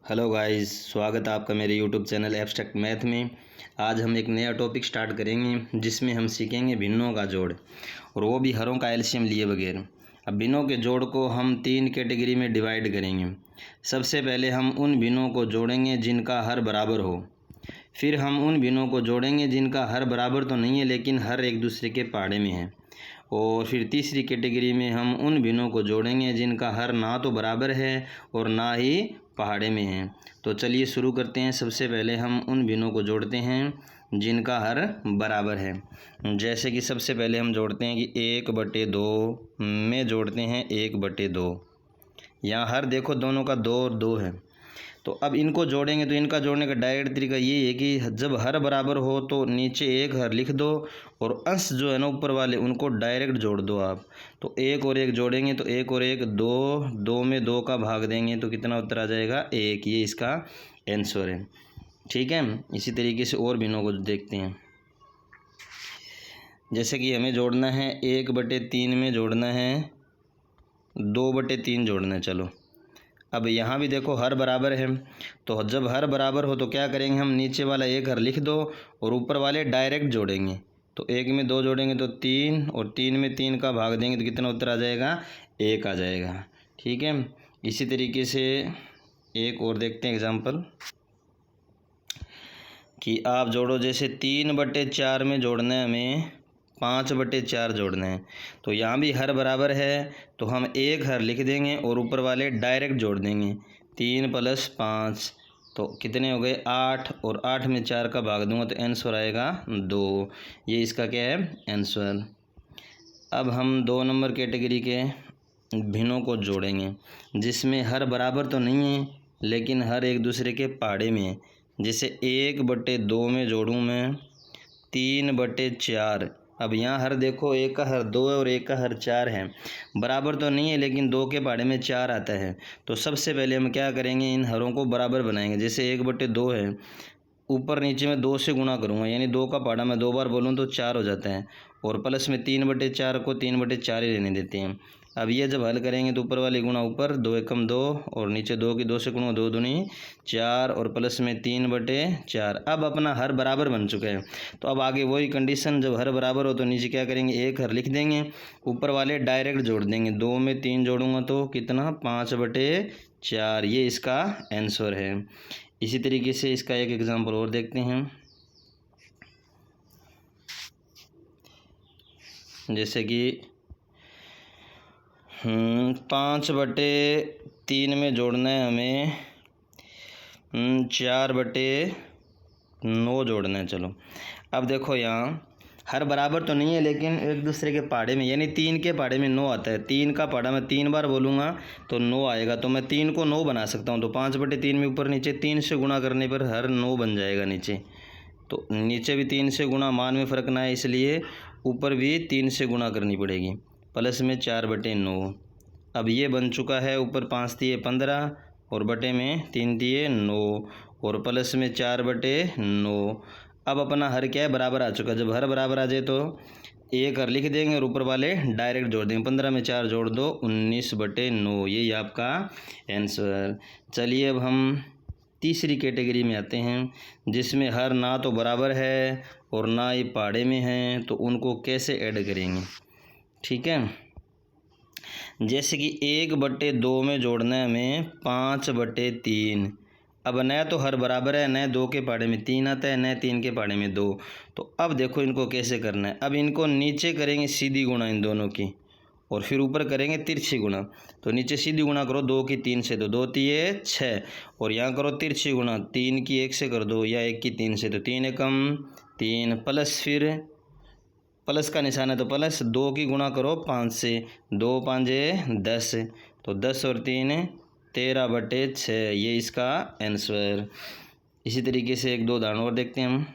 Hello guys, स्वागत है आपका मेरे यूट्यूब चैनल एब्स्ट्रैक्ट मैथ में। आज हम एक नया टॉपिक स्टार्ट करेंगे जिसमें हम सीखेंगे भिन्नों का जोड़, और वो भी हरों का एलसीएम लिए बगैर। अब भिन्नों के जोड़ को हम 3 कैटेगरी में डिवाइड करेंगे। सबसे पहले हम उन भिन्नों को जोड़ेंगे जिनका हर बराबर हो। फिर हम उन भिन्नों को जोड़ेंगे जिनका हर बराबर तो नहीं है लेकिन हर एक दूसरे के पहाड़े में है। और फिर तीसरी कैटेगरी में हम उन भिन्नों को जोड़ेंगे जिनका हर ना तो बराबर है और ना ही पहाड़े में है। तो चलिए शुरू करते हैं। सबसे पहले हम उन भिन्नों को जोड़ते हैं जिनका हर बराबर है। जैसे कि सबसे पहले हम जोड़ते हैं कि 1/2 में जोड़ते हैं 1/2। यहाँ हर देखो दोनों का 2 और 2 है। तो अब इनको जोड़ेंगे तो इनका जोड़ने का डायरेक्ट तरीका ये है कि जब हर बराबर हो तो नीचे एक हर लिख दो और अंश जो है ना ऊपर वाले उनको डायरेक्ट जोड़ दो आप। तो 1 और 1 जोड़ेंगे तो 1 और 1 2, 2 में 2 का भाग देंगे तो कितना उत्तर आ जाएगा 1। ये इसका आंसर है। ठीक है, इसी तरीके से और भिन्नों को देखते हैं। जैसे कि हमें जोड़ना है 1/3 में जोड़ना है 2/3 जोड़ना है। चलो अब यहाँ भी देखो हर बराबर है, तो जब हर बराबर हो तो क्या करेंगे हम नीचे वाला एक हर लिख दो और ऊपर वाले डायरेक्ट जोड़ेंगे। तो 1 में 2 जोड़ेंगे तो 3 और 3 में 3 का भाग देंगे तो कितना उत्तर आ जाएगा 1 आ जाएगा। ठीक है, इसी तरीके से एक और देखते हैं एग्जाम्पल कि आप जोड़ो। जैसे 3/4 में जोड़ना है हमें 5/4 जोड़ना है। तो यहाँ भी हर बराबर है तो हम एक हर लिख देंगे और ऊपर वाले डायरेक्ट जोड़ देंगे। 3 + 5 तो कितने हो गए 8, और 8 में 4 का भाग दूंगा तो आंसर आएगा 2। ये इसका क्या है आंसर। अब हम 2 नंबर कैटेगरी के भिन्नों को जोड़ेंगे जिसमें हर बराबर तो नहीं है लेकिन हर एक दूसरे के पहाड़े में है। जैसे 1/2 में जोड़ूँ मैं 3/4। अब यहाँ हर देखो एक का हर 2 है और एक का हर 4 है। बराबर तो नहीं है लेकिन 2 के पहाड़े में 4 आता है। तो सबसे पहले हम क्या करेंगे, इन हरों को बराबर बनाएंगे। जैसे 1/2 है, ऊपर नीचे में 2 से गुणा करूँगा, यानी 2 का पहाड़ा मैं 2 बार बोलूँ तो 4 हो जाता है। और प्लस में 3/4 को 3/4 ही रहने देते हैं। अब ये जब हल करेंगे तो ऊपर वाली गुणा ऊपर, 2 एकम 2 और नीचे 2 की 2 से गुणा 2 दूनी 4 और प्लस में 3/4। अब अपना हर बराबर बन चुका है। तो अब आगे वही कंडीशन, जब हर बराबर हो तो नीचे क्या करेंगे एक हर लिख देंगे, ऊपर वाले डायरेक्ट जोड़ देंगे। 2 में 3 जोड़ूंगा तो कितना 5/4। ये इसका आंसर है। इसी तरीके से इसका एक एग्जाम्पल और देखते हैं। जैसे कि 5/3 में जोड़ना है हमें 4/9 जोड़ना है। चलो अब देखो यहाँ हर बराबर तो नहीं है लेकिन एक दूसरे के पहाड़े में, यानी 3 के पहाड़े में 9 आता है। 3 का पहाड़ा मैं 3 बार बोलूँगा तो 9 आएगा। तो मैं 3 को 9 बना सकता हूँ। तो 5/3 में ऊपर नीचे 3 से गुणा करने पर हर 9 बन जाएगा नीचे। तो नीचे भी 3 से गुणा, मान में फ़र्क ना है इसलिए ऊपर भी 3 से गुणा करनी पड़ेगी। प्लस में 4/9। अब ये बन चुका है। ऊपर 5 दिए 15 और बटे में 3 दिए 9 और प्लस में 4/9। अब अपना हर क्या है बराबर आ चुका। जब हर बराबर आ जाए तो एक हर लिख देंगे और ऊपर वाले डायरेक्ट जोड़ देंगे। 15 में 4 जोड़ दो 19/9। यही आपका आंसर। चलिए अब हम तीसरी कैटेगरी में आते हैं जिसमें हर ना तो बराबर है और ना ही पहाड़े में है। तो उनको कैसे ऐड करेंगे। ठीक है, जैसे कि 1/2 में जोड़ना है हमें 5/3। अब न तो हर बराबर है, न 2 के पहाड़े में 3 आता है, न 3 के पहाड़े में 2। तो अब देखो इनको कैसे करना है। अब इनको नीचे करेंगे सीधी गुणा इन दोनों की, और फिर ऊपर करेंगे तिरछी गुणा। तो नीचे सीधी गुणा करो 2 की 3 से तो 2 तिये 6, और यहाँ करो तिरछी गुणा 3 की 1 से कर दो या 1 की 3 से तो 3 एकम 3, प्लस फिर प्लस का निशान है तो प्लस 2 की गुणा करो 5 से, 2 5 10 तो 10 और 3 13/6। ये इसका आंसर। इसी तरीके से 1-2 उदाहरण और देखते हैं हम।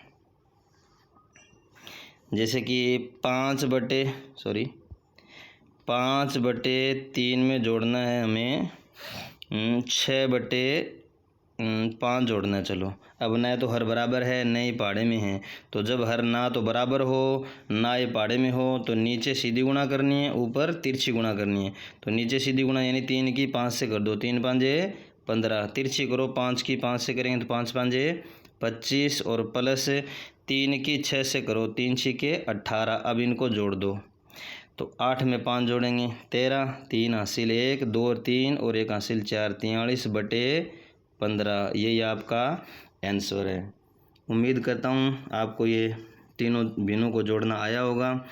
जैसे कि 5/3 में जोड़ना है हमें 6/5 जोड़ना है। चलो अब न तो हर बराबर है न ही पहाड़े में है। तो जब हर ना तो बराबर हो ना ही पहाड़े में हो तो नीचे सीधी गुणा करनी है, ऊपर तिरछी गुणा करनी है। तो नीचे सीधी गुणा यानी 3 की 5 से कर दो, 3 5 15। तिरछी करो, 5 की 5 से करेंगे तो 5 5 25 और प्लस 3 की 6 से करो, 3 6 18। अब इनको जोड़ दो तो 8 में 5 जोड़ेंगे 13, 3 हासिल 1, 2 और 3 और 1 हासिल 4, 43/15। यही आपका आंसर है। उम्मीद करता हूँ आपको ये तीनों भिन्नों को जोड़ना आया होगा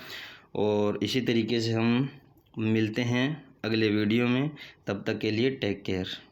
और इसी तरीके से हम मिलते हैं अगले वीडियो में। तब तक के लिए टेक केयर।